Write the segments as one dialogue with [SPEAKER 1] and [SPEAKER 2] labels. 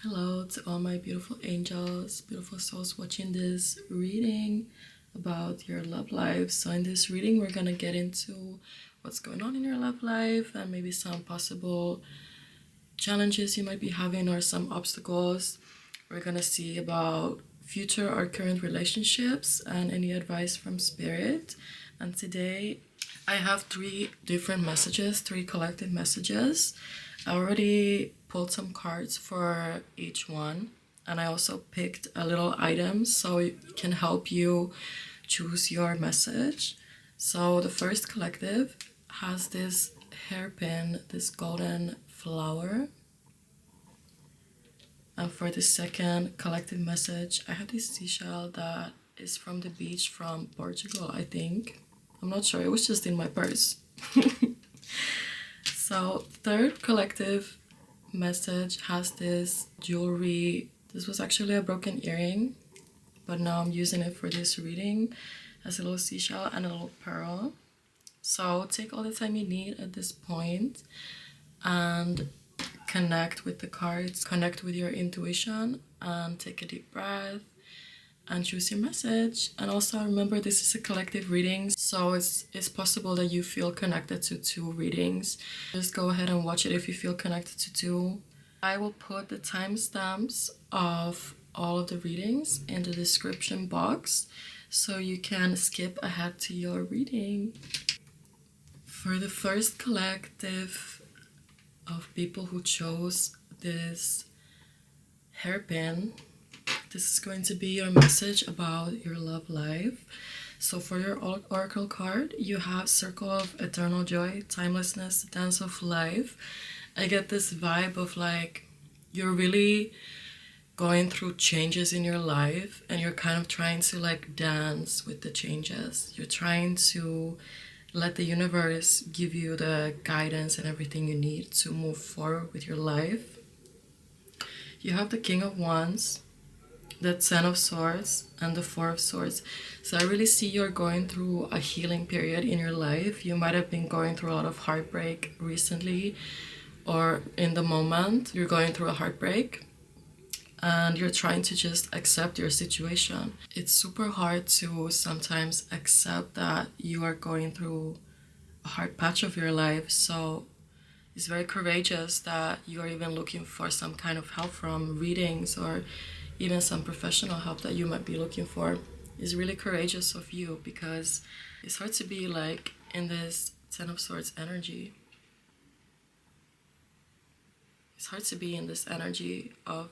[SPEAKER 1] Hello to all my beautiful angels, beautiful souls watching this reading about your love life. So, in this reading, we're gonna get into what's going on in your love life and maybe some possible challenges you might be having or some obstacles. We're gonna see about future or current relationships and any advice from spirit. And today, I have three different messages, three collective messages. I already pulled some cards for each one, and I also picked a little item so it can help you choose your message. So the first collective has this hairpin, this golden flower. And for the second collective message, I have this seashell that is from the beach from Portugal, I think. I'm not sure, it was just in my purse. So, third collective message has this jewelry. This was actually a broken earring, but now I'm using it for this reading as a little seashell and a little pearl. So, take all the time you need at this point and connect with the cards, connect with your intuition, and take a deep breath and choose your message. And also remember, this is a collective reading, so it's possible that you feel connected to two readings. Just go ahead and watch it if you feel connected to two. I will put the timestamps of all of the readings in the description box so you can skip ahead to your reading. For the first collective of people who chose this hairpin, this is going to be your message about your love life. So for your oracle card, you have Circle of Eternal Joy, Timelessness, Dance of Life. I get this vibe of like you're really going through changes in your life and you're kind of trying to like dance with the changes. You're trying to let the universe give you the guidance and everything you need to move forward with your life. You have the King of Wands, the Ten of Swords, and the Four of Swords. So I really see you're going through a healing period in your life. You might have been going through a lot of heartbreak recently, or in the moment you're going through a heartbreak and you're trying to just accept your situation. It's super hard to sometimes accept that you are going through a hard patch of your life. So it's very courageous that you are even looking for some kind of help from readings or even some professional help that you might be looking for. Is really courageous of you because it's hard to be like in this Ten of Swords energy. It's hard to be in this energy of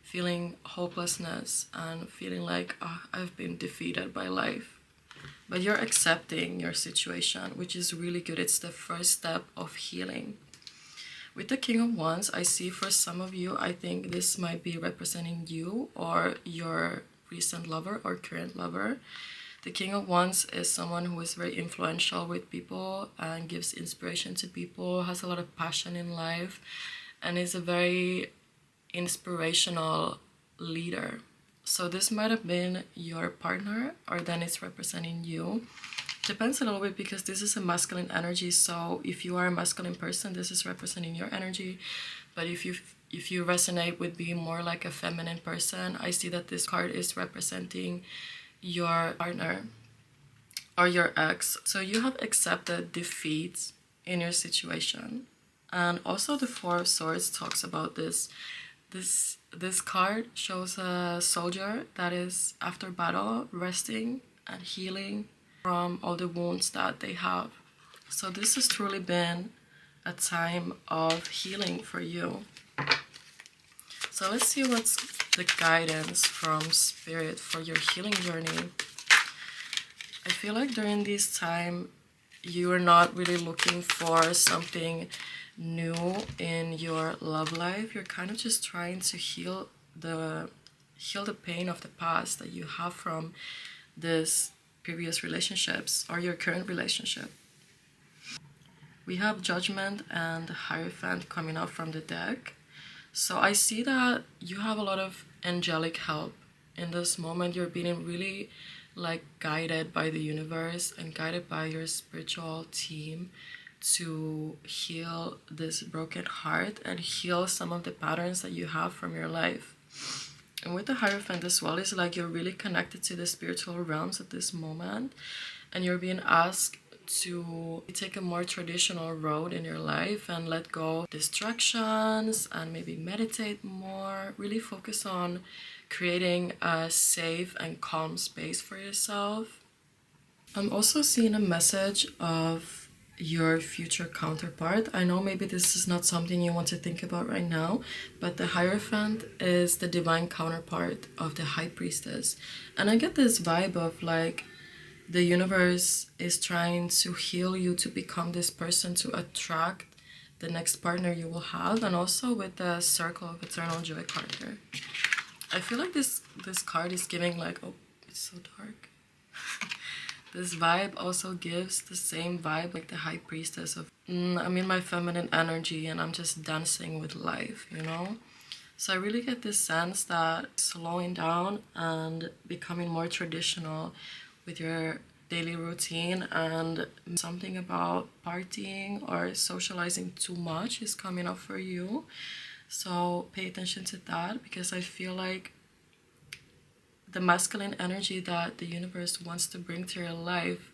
[SPEAKER 1] feeling hopelessness and feeling like, oh, I've been defeated by life. But you're accepting your situation, which is really good. It's the first step of healing. With the King of Wands, I see for some of you, I think this might be representing you or your recent lover or current lover. The King of Wands is someone who is very influential with people and gives inspiration to people, has a lot of passion in life, and is a very inspirational leader. So this might have been your partner, or then it's representing you. Depends a little bit because this is a masculine energy. So if you are a masculine person, this is representing your energy. But if you resonate with being more like a feminine person, I see that this card is representing your partner or your ex. So you have accepted defeat in your situation. And also the Four of Swords talks about this. This card shows a soldier that is after battle resting and healing from all the wounds that they have. So this has truly been a time of healing for you. So let's see what's the guidance from spirit for your healing journey. I feel like during this time you are not really looking for something new in your love life. You're kind of just trying to heal the pain of the past that you have from this previous relationships or your current relationship. We have Judgment and Hierophant coming up from the deck. So I see that you have a lot of angelic help in this moment. You're being really like guided by the universe and guided by your spiritual team to heal this broken heart and heal some of the patterns that you have from your life. And with the Hierophant as well, it's like you're really connected to the spiritual realms at this moment, and you're being asked to take a more traditional road in your life and let go of distractions and maybe meditate more. Really focus on creating a safe and calm space for yourself. I'm also seeing a message of your future counterpart. I know maybe this is not something you want to think about right now, but the Hierophant is the divine counterpart of the High Priestess. And I get this vibe of like the universe is trying to heal you to become this person to attract the next partner you will have. And also with the Circle of Eternal Joy card here, I feel like this card is giving like, oh, it's so dark. This vibe also gives the same vibe like the High Priestess of I'm in my feminine energy and I'm just dancing with life, you know? So I really get this sense that slowing down and becoming more traditional with your daily routine, and something about partying or socializing too much is coming up for you. So pay attention to that, because I feel like the masculine energy that the universe wants to bring to your life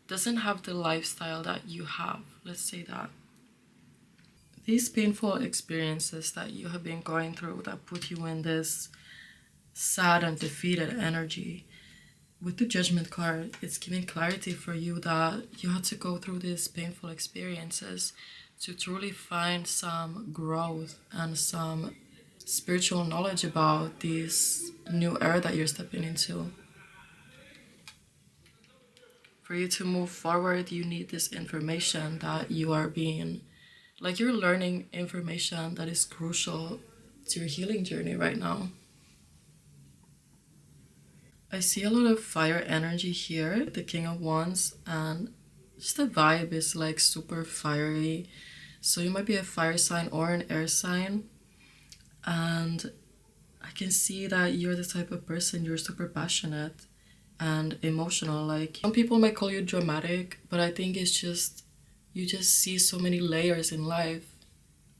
[SPEAKER 1] doesn't have the lifestyle that you have. Let's say that. These painful experiences that you have been going through that put you in this sad and defeated energy, with the Judgment card, it's giving clarity for you that you had to go through these painful experiences to truly find some growth and some spiritual knowledge about this new era that you're stepping into. For you to move forward, you need this information that you are being, like you're learning information that is crucial to your healing journey right now. I see a lot of fire energy here, the King of Wands, and just the vibe is like super fiery. So you might be a fire sign or an air sign. And I can see that you're the type of person, you're super passionate and emotional. Like, some people might call you dramatic, but I think it's just, you just see so many layers in life.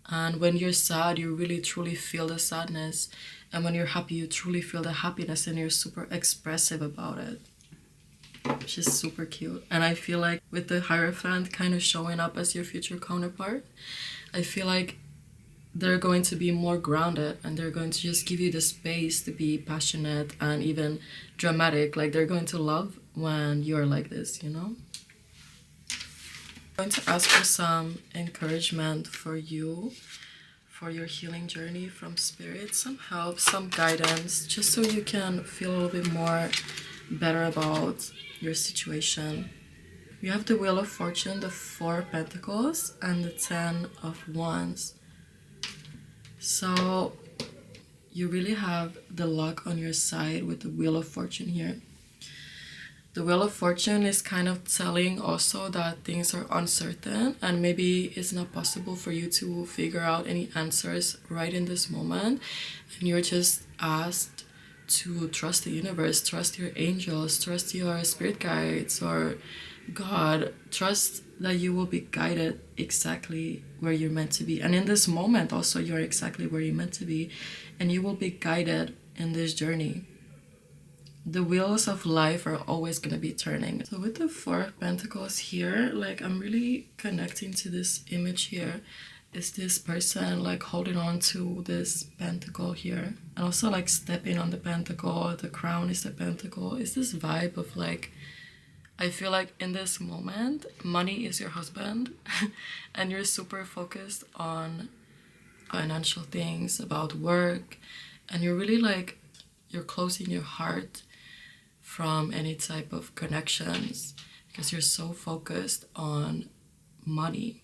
[SPEAKER 1] And when you're sad, you really truly feel the sadness. And when you're happy, you truly feel the happiness and you're super expressive about it, which is super cute. And I feel like with the Hierophant kind of showing up as your future counterpart, I feel like they're going to be more grounded and they're going to just give you the space to be passionate and even dramatic. Like, they're going to love when you're like this, you know? I'm going to ask for some encouragement for you, for your healing journey from Spirit, some help, some guidance, just so you can feel a little bit more better about your situation. We have the Wheel of Fortune, the Four of Pentacles, and the Ten of Wands. So you really have the luck on your side with the Wheel of Fortune here. The Wheel of Fortune is kind of telling also that things are uncertain and maybe it's not possible for you to figure out any answers right in this moment. And you're just asked to trust the universe, trust your angels, trust your spirit guides or God. Trust that you will be guided exactly where you're meant to be. And in this moment also, you're exactly where you're meant to be. And you will be guided in this journey. The wheels of life are always going to be turning. So with the Four of Pentacles here, like, I'm really connecting to this image here. Is this person like holding on to this pentacle here and also like stepping on the pentacle? The crown is the pentacle. It's this vibe of like, I feel like in this moment money is your husband and you're super focused on financial things, about work, and you're really like, you're closing your heart from any type of connections because you're so focused on money,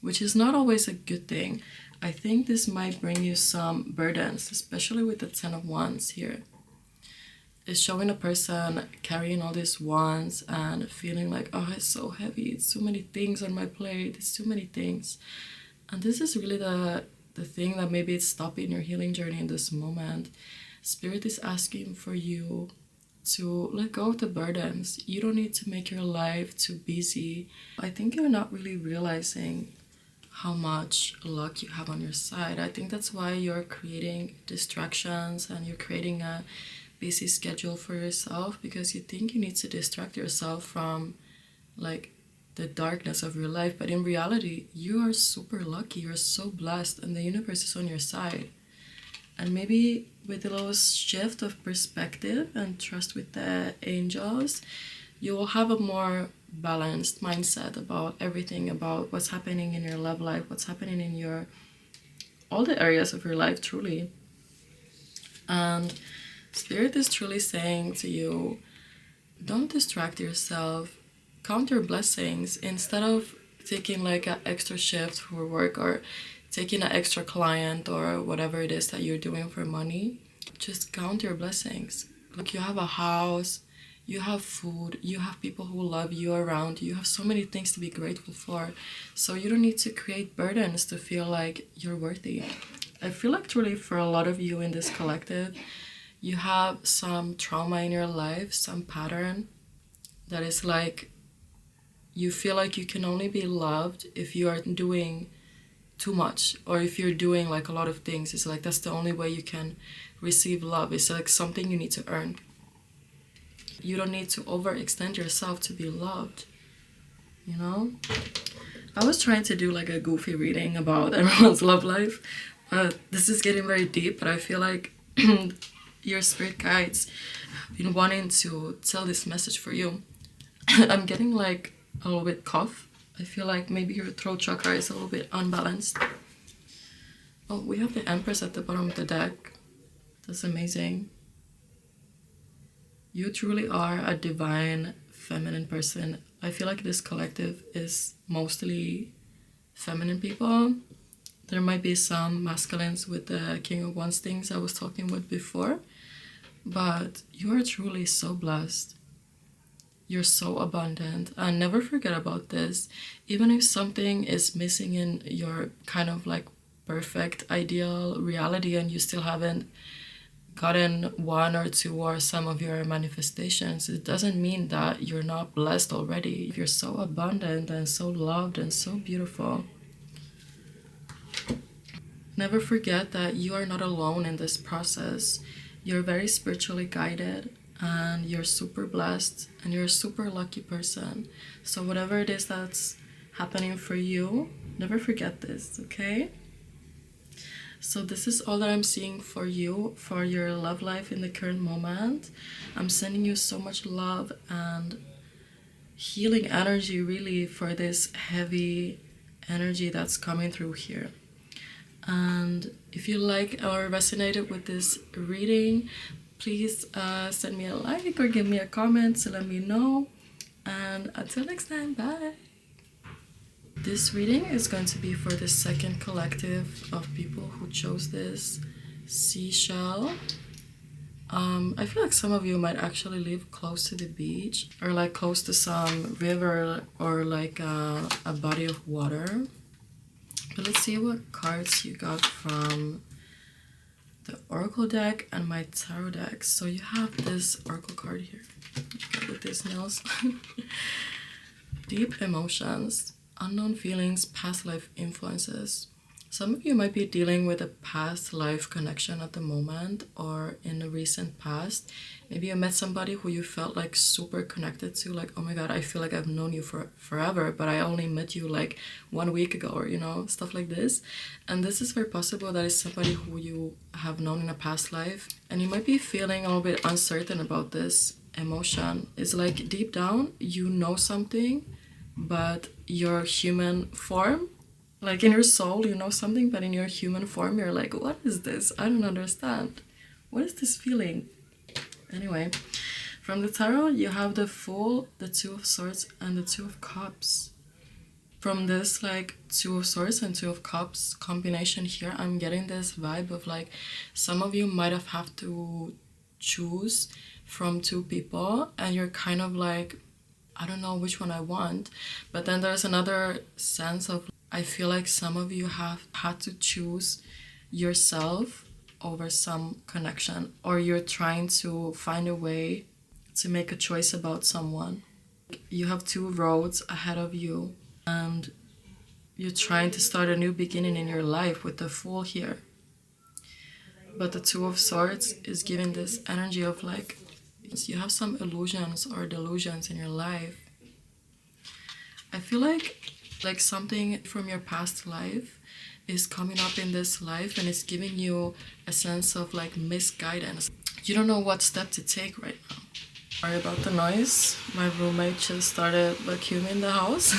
[SPEAKER 1] which is not always a good thing. I think this might bring you some burdens, especially with the Ten of Wands here. It's showing a person carrying all these wands and feeling like, oh, it's so heavy, it's too many things on my plate, it's too many things. And this is really the thing that maybe it's stopping your healing journey in this moment. Spirit is asking for you to let go of the burdens. You don't need to make your life too busy. I think you're not really realizing how much luck you have on your side. I think that's why you're creating distractions and you're creating a busy schedule for yourself, because you think you need to distract yourself from like the darkness of your life. But in reality, you are super lucky, you're so blessed, and the universe is on your side. And maybe with a little shift of perspective and trust with the angels, you will have a more balanced mindset about everything, about what's happening in your love life, what's happening in your all the areas of your life, truly. And Spirit is truly saying to you, don't distract yourself, count your blessings. Instead of taking like an extra shift for work or taking an extra client or whatever it is that you're doing for money, just count your blessings. Like, you have a house, you have food, you have people who love you around you, have so many things to be grateful for. So you don't need to create burdens to feel like you're worthy. I feel like truly for a lot of you in this collective, you have some trauma in your life, some pattern that is like you feel like you can only be loved if you are doing too much, or if you're doing like a lot of things. It's like that's the only way you can receive love. It's like something you need to earn. You don't need to overextend yourself to be loved, you know? I was trying to do like a goofy reading about everyone's love life, but this is getting very deep. But I feel like your spirit guides have been wanting to tell this message for you. I'm getting like a little bit cough. I feel like maybe your throat chakra is a little bit unbalanced. Oh, we have the Empress at the bottom of the deck. That's amazing. You truly are a divine feminine person. I feel like this collective is mostly feminine people. There might be some masculines with the King of Wands things I was talking with before, but you are truly so blessed. You're so abundant, and never forget about this. Even if something is missing in your kind of like perfect ideal reality and you still haven't gotten one or two or some of your manifestations, it doesn't mean that you're not blessed already. You're so abundant and so loved and so beautiful. Never forget that you are not alone in this process. You're very spiritually guided and you're super blessed and you're a super lucky person. So whatever it is that's happening for you, never forget this, okay? So this is all that I'm seeing for you, for your love life in the current moment. I'm sending you so much love and healing energy, really, for this heavy energy that's coming through here. And if you like or resonated with this reading, please send me a like or give me a comment to let me know. And until next time, bye. This reading is going to be for the second collective of people who chose this seashell. I feel like some of you might actually live close to the beach or like close to some river or like a body of water. But let's see what cards you got from the Oracle deck and my Tarot deck. So you have this Oracle card here. Get with these nails. Deep emotions, unknown feelings, past life influences. Some of you might be dealing with a past life connection at the moment or in the recent past. Maybe you met somebody who you felt like super connected to, like, oh my god, I feel like I've known you for forever, but I only met you like 1 week ago, or you know, stuff like this. And this is very possible that is somebody who you have known in a past life, and you might be feeling a little bit uncertain about this emotion. It's like deep down you know something, but your human form, like in your soul you know something, but in your human form you're like, what is this? I don't understand. What is this feeling? Anyway, from the tarot you have the Fool, the Two of Swords, and the Two of Cups. From this like Two of Swords and Two of Cups combination here, I'm getting this vibe of like some of you might have to choose from two people and you're kind of like, I don't know which one I want. But then there's another sense of, I feel like some of you have had to choose yourself over some connection, or you're trying to find a way to make a choice about someone. You have two roads ahead of you, and you're trying to start a new beginning in your life with the Fool here. But the Two of Swords is giving this energy of like, you have some illusions or delusions in your life. I feel like something from your past life is coming up in this life, and it's giving you a sense of like misguidance. You don't know what step to take right now. Sorry about the noise. My roommate just started vacuuming the house.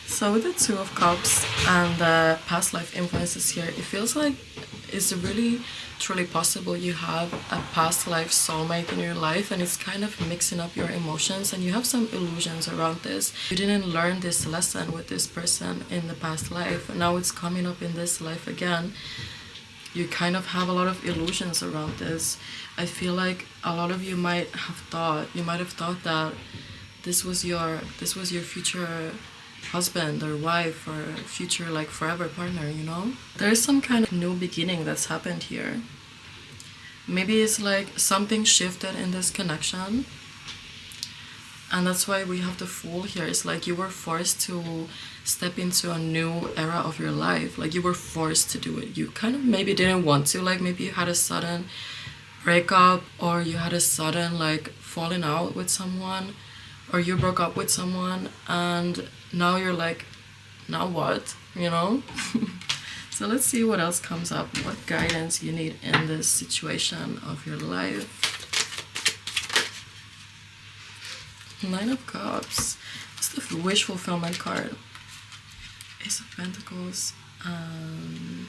[SPEAKER 1] So with the Two of Cups and the past life influences here, it feels like it's really truly possible you have a past life soulmate in your life, and it's kind of mixing up your emotions, and you have some illusions around this. You didn't learn this lesson with this person in the past life, and now it's coming up in this life again. You kind of have a lot of illusions around this. I feel like a lot of you might have thought that this was your future husband or wife or future like forever partner, you know? There's some kind of new beginning that's happened here. Maybe it's like something shifted in this connection, and that's why we have the Fool here. It's like you were forced to step into a new era of your life. Like you were forced to do it. You kind of maybe didn't want to. Like maybe you had a sudden breakup, or you had a sudden like falling out with someone, or you broke up with someone, and now you're like, now what? You know? So let's see what else comes up. What guidance you need in this situation of your life. Nine of Cups. It's the wish fulfillment card. Ace of Pentacles and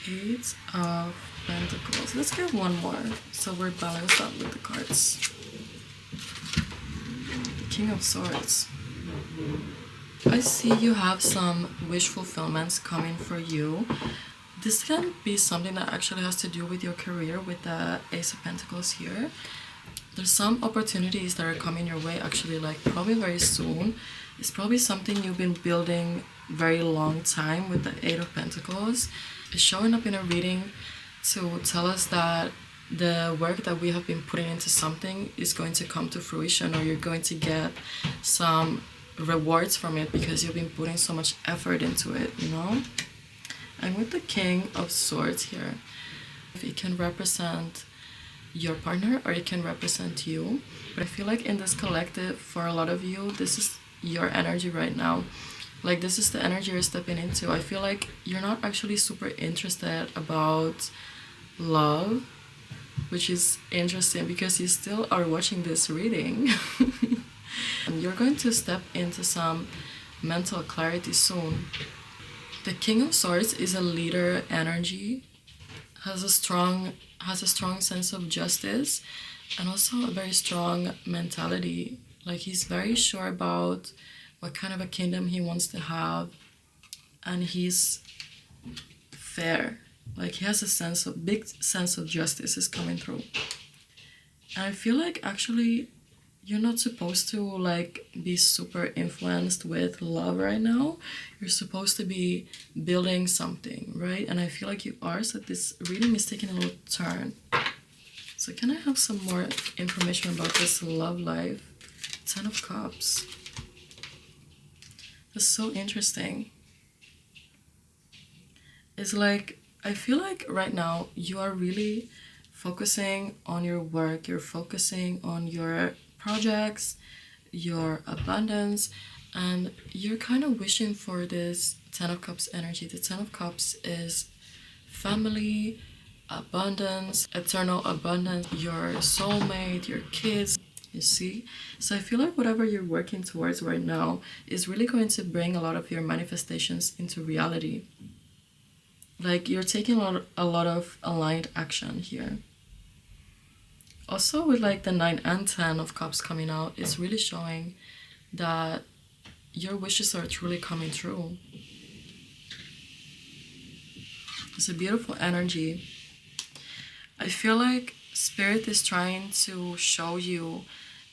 [SPEAKER 1] Eight of Pentacles. Let's get one more so we're balanced out with the cards. King of Swords. I see you have some wish fulfillments coming for you. This can be something that actually has to do with your career with the Ace of Pentacles here. There's some opportunities that are coming your way actually, like probably very soon. It's probably something you've been building very long time with the Eight of Pentacles. It's showing up in a reading to tell us that the work that we have been putting into something is going to come to fruition, or you're going to get some rewards from it because you've been putting so much effort into it, you know? And with the King of Swords here, it can represent your partner or it can represent you. But I feel like in this collective, for a lot of you, this is your energy right now. Like this is the energy you're stepping into. I feel like you're not actually super interested about love, which is interesting because you still are watching this reading. And you're going to step into some mental clarity soon. The King of Swords is a leader energy, has a strong sense of justice, and also a very strong mentality. Like he's very sure about what kind of a kingdom he wants to have, and he's fair. Like he has a big sense of justice is coming through. And I feel like actually you're not supposed to like be super influenced with love right now. You're supposed to be building something, right? And I feel like you are, so this reading is taking a little turn. So can I have some more information about this love life? Ten of Cups. That's so interesting. It's like, I feel like right now you are really focusing on your work. You're focusing on your projects, your abundance, and you're kind of wishing for this Ten of Cups energy. The Ten of Cups is family, abundance, eternal abundance, your soulmate, your kids, you see? So I feel like whatever you're working towards right now is really going to bring a lot of your manifestations into reality. Like you're taking a lot of aligned action here. Also with like the 9 and 10 of Cups coming out, it's really showing that your wishes are truly coming true. It's a beautiful energy. I feel like Spirit is trying to show you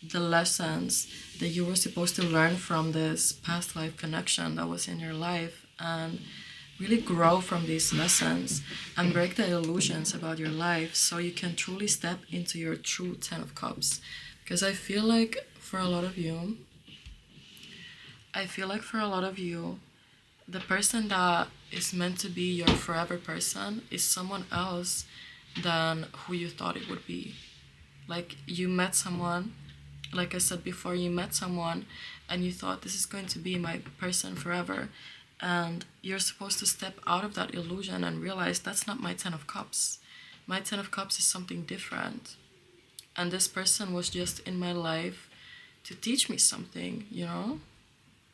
[SPEAKER 1] the lessons that you were supposed to learn from this past life connection that was in your life, and really grow from these lessons and break the illusions about your life so you can truly step into your true Ten of Cups. Because I feel like for a lot of you, the person that is meant to be your forever person is someone else than who you thought it would be. Like you met someone, like I said before, you met someone and you thought this is going to be my person forever. And you're supposed to step out of that illusion and realize that's not my Ten of Cups. My Ten of Cups is something different. And this person was just in my life to teach me something, you know?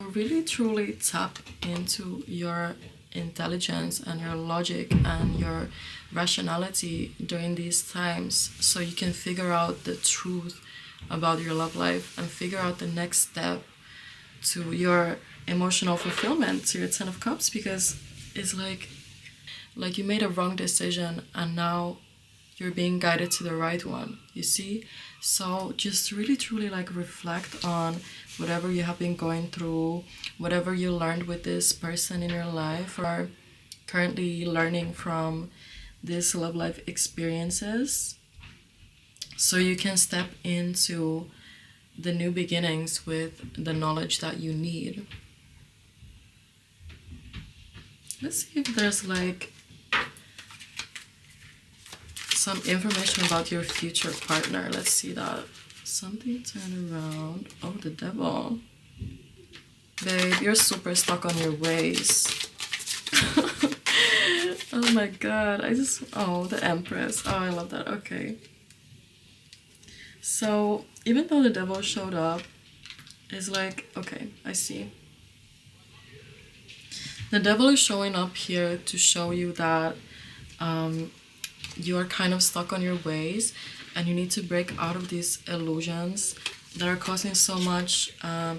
[SPEAKER 1] Really truly tap into your intelligence and your logic and your rationality during these times so you can figure out the truth about your love life and figure out the next step to your emotional fulfillment, to your Ten of Cups, because it's like you made a wrong decision and now you're being guided to the right one, you see? So just really truly like reflect on whatever you have been going through, whatever you learned with this person in your life, or currently learning from these love life experiences, so you can step into the new beginnings with the knowledge that you need. Let's see if there's like some information about your future partner. Let's see that. Something turn around. Oh, the devil. Babe, you're super stuck on your ways. Oh my god. Oh, the Empress. Oh, I love that. Okay. So, even though the devil showed up, it's like, okay, I see. The devil is showing up here to show you that you are kind of stuck on your ways and you need to break out of these illusions that are causing so much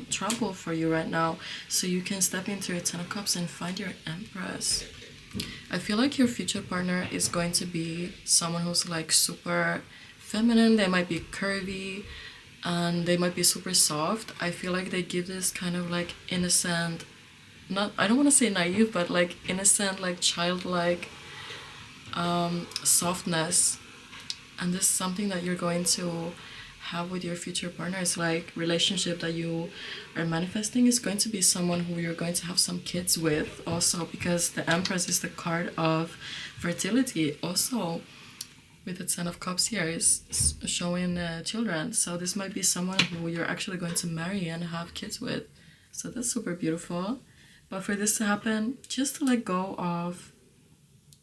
[SPEAKER 1] trouble for you right now, so you can step into your Ten of Cups and find your Empress. I feel like your future partner is going to be someone who's like super feminine. They might be curvy and they might be super soft. I feel like they give this kind of like innocent, not, I don't want to say naive, but like innocent, like childlike softness. And this is something that you're going to have with your future partner. It's like relationship that you are manifesting is going to be someone who you're going to have some kids with also, because the Empress is the card of fertility also. With the Ten of Cups here is showing children, so this might be someone who you're actually going to marry and have kids with. So that's super beautiful. But for this to happen, just to let go of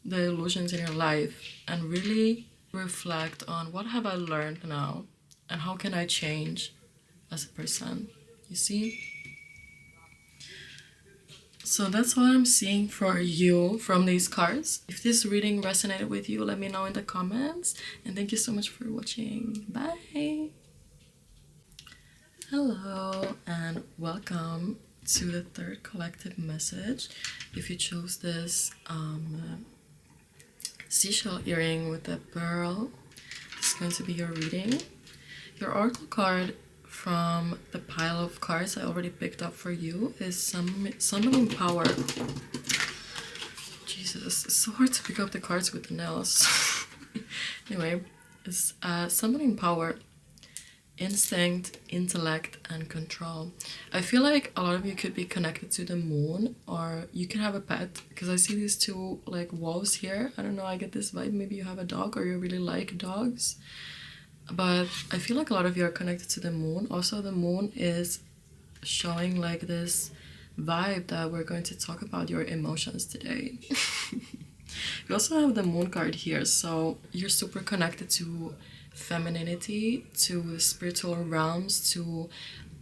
[SPEAKER 1] the illusions in your life and really reflect on what have I learned now and how can I change as a person, you see? So that's what I'm seeing for you from these cards. If this reading resonated with you, let me know in the comments. And thank you so much for watching. Bye! Hello and welcome to the third collective message. If you chose this seashell earring with a pearl, this is going to be your reading. Your oracle card from the pile of cards I already picked up for you is Summoning Power. Jesus, it's so hard to pick up the cards with the nails. Anyway, it's Summoning Power, Instinct, Intellect, and Control. I feel like a lot of you could be connected to the moon, or you could have a pet, because I see these two like wolves here. I don't know, I get this vibe. Maybe you have a dog or you really like dogs. But I feel like a lot of you are connected to the moon. Also, the moon is showing like this vibe that we're going to talk about your emotions today. We also have the moon card here, so you're super connected to femininity, to the spiritual realms, to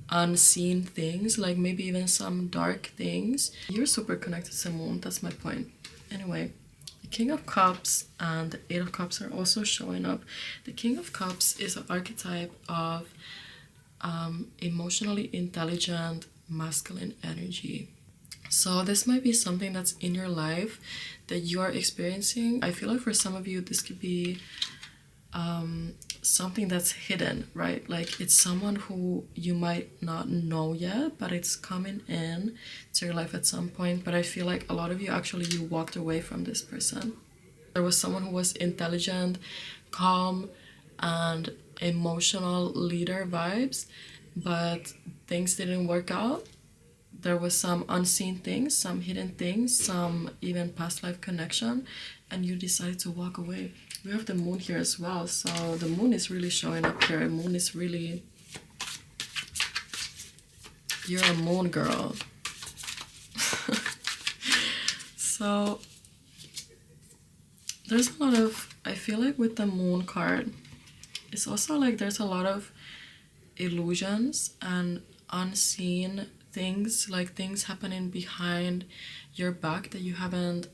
[SPEAKER 1] unseen things, like maybe even some dark things. You're super connected to the moon, that's my point. Anyway, the King of Cups and the Eight of Cups are also showing up. The King of Cups is an archetype of emotionally intelligent masculine energy. So this might be something that's in your life that you are experiencing. I feel like for some of you this could be something that's hidden, right? Like it's someone who you might not know yet, but it's coming in to your life at some point. But I feel like a lot of you actually you walked away from this person. There was someone who was intelligent, calm, and emotional leader vibes, but things didn't work out. There was some unseen things, some hidden things, some even past life connection, and you decided to walk away. We have the moon here as well, so the moon is really showing up here. The moon is really, you're a moon girl. So there's a lot of, I feel like with the moon card, it's also like there's a lot of illusions and unseen things, like things happening behind your back that you haven't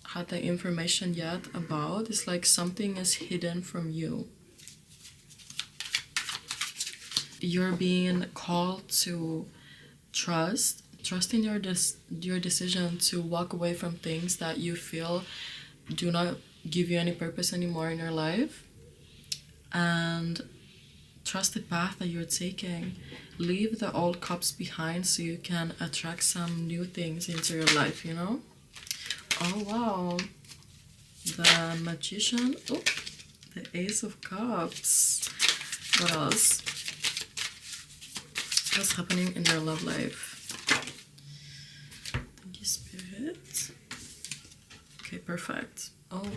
[SPEAKER 1] had the information yet about. It's like something is hidden from you. You're being called to trust in your decision to walk away from things that you feel do not give you any purpose anymore in your life, and trust the path that you're taking. Leave the old cups behind so you can attract some new things into your life, you know? Oh wow, the Magician. Oh, the Ace of Cups. What else? What's happening in their love life? Thank you, Spirit. Okay, perfect. Oh,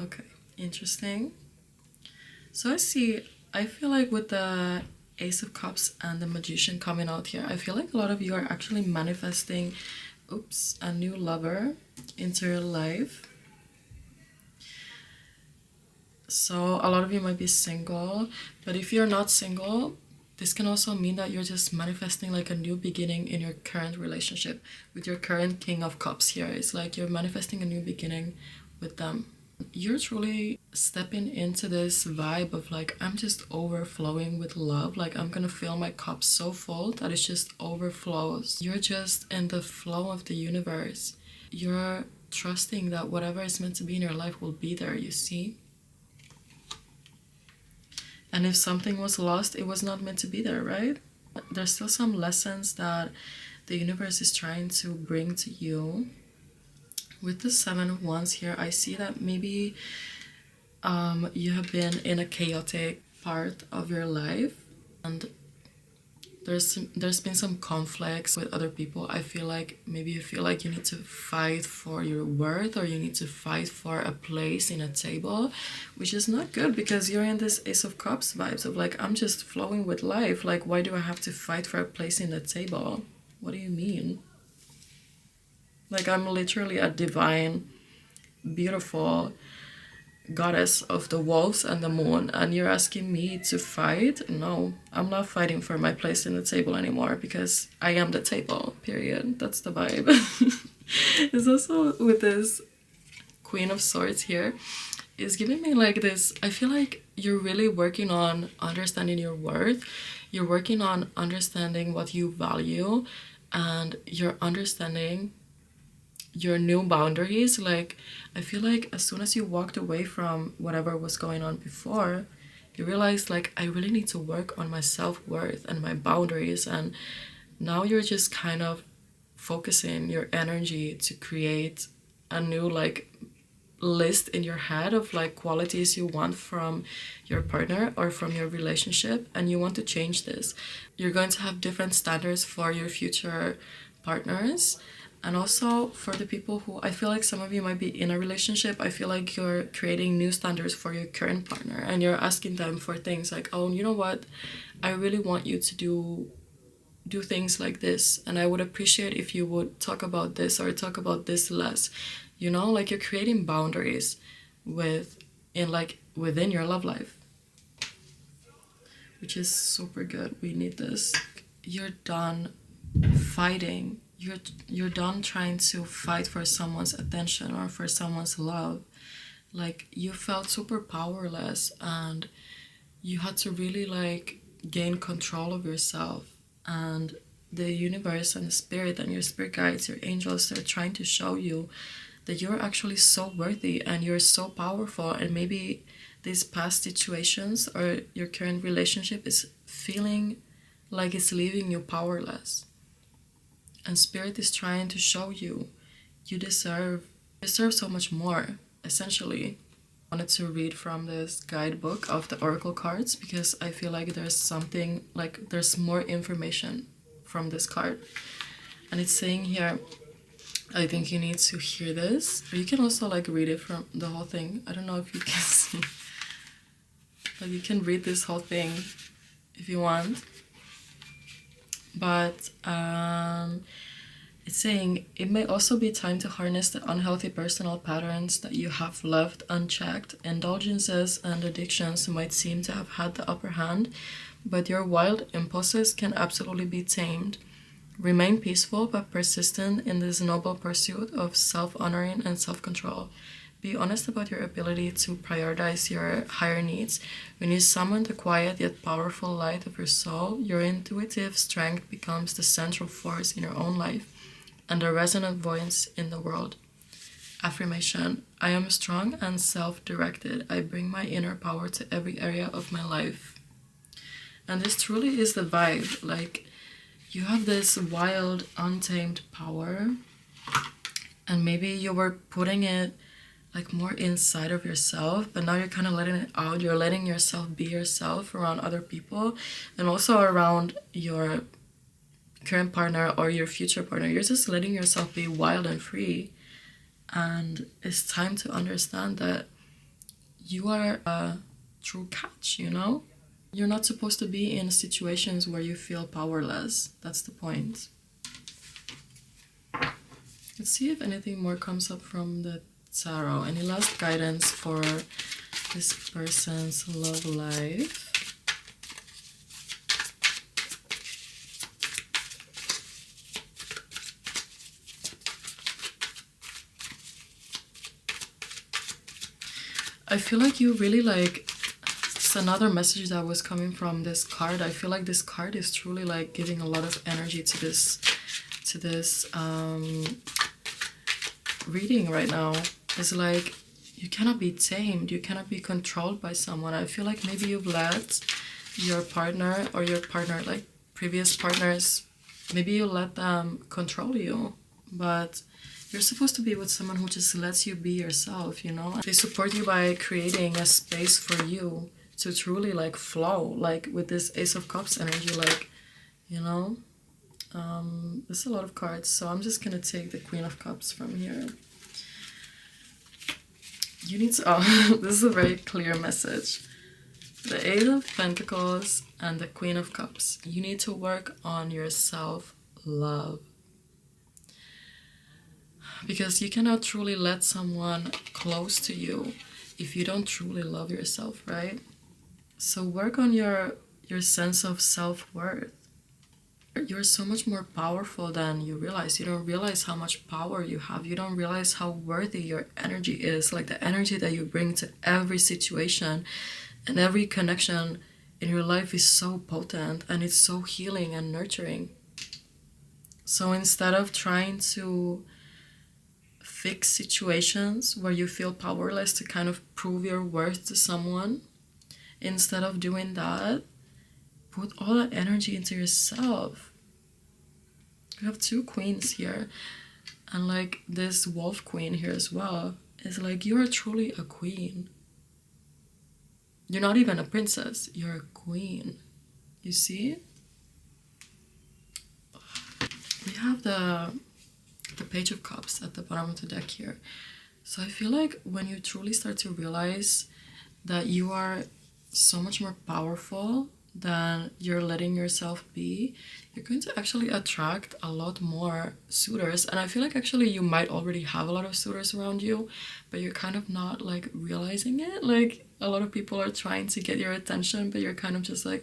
[SPEAKER 1] okay, interesting. So I feel like with the Ace of Cups and the Magician coming out here, I feel like a lot of you are actually manifesting, a new lover into your life. So a lot of you might be single, but if you're not single, this can also mean that you're just manifesting like a new beginning in your current relationship with your current King of Cups here. It's like you're manifesting a new beginning with them. You're truly stepping into this vibe of like, I'm just overflowing with love. Like I'm gonna fill my cup so full that it just overflows. You're just in the flow of the universe. You're trusting that whatever is meant to be in your life will be there, you see? And if something was lost, it was not meant to be there, right? There's still some lessons that the universe is trying to bring to you. With the Seven of Wands here, I see that maybe you have been in a chaotic part of your life, and there's been some conflicts with other people. I feel like maybe you feel like you need to fight for your worth, or you need to fight for a place in a table, which is not good because you're in this Ace of Cups vibes of like, I'm just flowing with life. Like, why do I have to fight for a place in the table? What do you mean? Like, I'm literally a divine, beautiful goddess of the wolves and the moon, and you're asking me to fight? No, I'm not fighting for my place in the table anymore because I am the table, period. That's the vibe. It's also with this Queen of Swords here, is giving me like this, I feel like you're really working on understanding your worth. You're working on understanding what you value, and you're understanding your new boundaries. Like I feel like as soon as you walked away from whatever was going on before, you realized like, I really need to work on my self-worth and my boundaries, and now you're just kind of focusing your energy to create a new like list in your head of like qualities you want from your partner or from your relationship, and you want to change this. You're going to have different standards for your future partners. And also for the people who, I feel like some of you might be in a relationship, I feel like you're creating new standards for your current partner, and you're asking them for things like, oh, you know what, I really want you to do things like this, and I would appreciate if you would talk about this or talk about this less. You know, like you're creating boundaries within your love life, which is super good. We need this. You're done fighting. You're done trying to fight for someone's attention or for someone's love. Like you felt super powerless, and you had to really like gain control of yourself. And the universe and the spirit and your spirit guides, your angels, they're trying to show you that you're actually so worthy and you're so powerful, and maybe these past situations or your current relationship is feeling like it's leaving you powerless. And Spirit is trying to show you you deserve so much more, essentially. I wanted to read from this guidebook of the oracle cards because I feel like there's something, like there's more information from this card. And it's saying here, I think you need to hear this, or you can also like read it from the whole thing. I don't know if you can see, but you can read this whole thing if you want. But it's saying it may also be time to harness the unhealthy personal patterns that you have left unchecked. Indulgences and addictions might seem to have had the upper hand, but your wild impulses can absolutely be tamed. Remain peaceful but persistent in this noble pursuit of self-honoring and self-control. Be honest about your ability to prioritize your higher needs. When you summon the quiet yet powerful light of your soul, your intuitive strength becomes the central force in your own life and a resonant voice in the world. Affirmation: I am strong and self-directed. I bring my inner power to every area of my life. And this truly is the vibe. Like, you have this wild, untamed power, and maybe you were putting it like more inside of yourself, but now you're kind of letting it out. You're letting yourself be yourself around other people and also around your current partner or your future partner. You're just letting yourself be wild and free. And it's time to understand that you are a true catch, you know? You're not supposed to be in situations where you feel powerless. That's the point. Let's see if anything more comes up from the tarot. Any last guidance for this person's love life? I feel like you really like, it's another message that was coming from this card. I feel like this card is truly like giving a lot of energy to this reading right now. It's like you cannot be tamed, you cannot be controlled by someone. I feel like maybe you've let your partner or your partner, like previous partners, maybe you let them control you, but you're supposed to be with someone who just lets you be yourself, you know? They support you by creating a space for you to truly like flow, like with this Ace of Cups energy, like, you know? There's a lot of cards, so I'm just gonna take the Queen of Cups from here. You need to, oh, this is a very clear message. The Eight of Pentacles and the Queen of Cups. You need to work on your self-love. Because you cannot truly let someone close to you if you don't truly love yourself, right? So work on your sense of self-worth. You're so much more powerful than you realize. You don't realize how much power you have. You don't realize how worthy your energy is. Like the energy that you bring to every situation and every connection in your life is so potent and it's so healing and nurturing. So instead of trying to fix situations where you feel powerless to kind of prove your worth to someone, instead of doing that, put all that energy into yourself. You have two queens here, and like this wolf queen here as well. It's like you are truly a queen. You're not even a princess, you're a queen. You see? We have the Page of Cups at the bottom of the deck here. So I feel like when you truly start to realize that you are so much more powerful than you're letting yourself be, you're going to actually attract a lot more suitors. And I feel like actually you might already have a lot of suitors around you, but you're kind of not like realizing it. Like a lot of people are trying to get your attention, but you're kind of just like,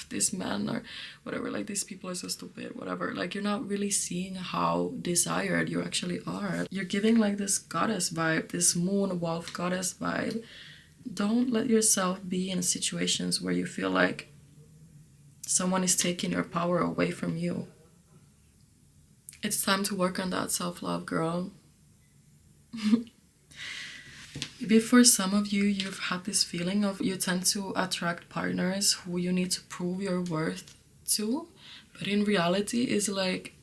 [SPEAKER 1] this man or whatever, like these people are so stupid, whatever. Like you're not really seeing how desired you actually are. You're giving like this goddess vibe, this moon wolf goddess vibe. Don't let yourself be in situations where you feel like someone is taking your power away from you. It's time to work on that self-love, girl. Maybe for some of you, you've had this feeling of you tend to attract partners who you need to prove your worth to, but in reality, it's like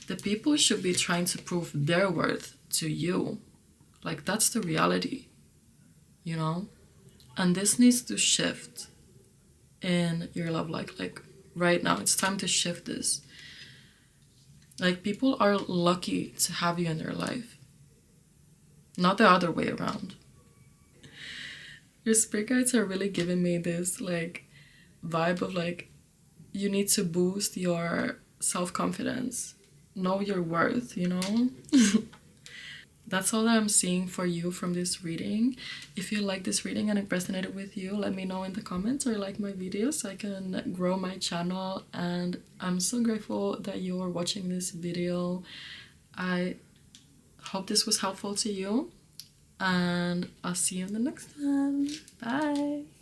[SPEAKER 1] the people should be trying to prove their worth to you. Like, that's the reality, you know? And this needs to shift in your love life. Like, right now, it's time to shift this. Like, people are lucky to have you in their life, not the other way around. Your spirit guides are really giving me this, like, vibe of, like, you need to boost your self-confidence. Know your worth, you know? That's all that I'm seeing for you from this reading. If you like this reading and it resonated with you, let me know in the comments or like my videos so I can grow my channel. And I'm so grateful that you're watching this video. I hope this was helpful to you, and I'll see you in the next one. Bye!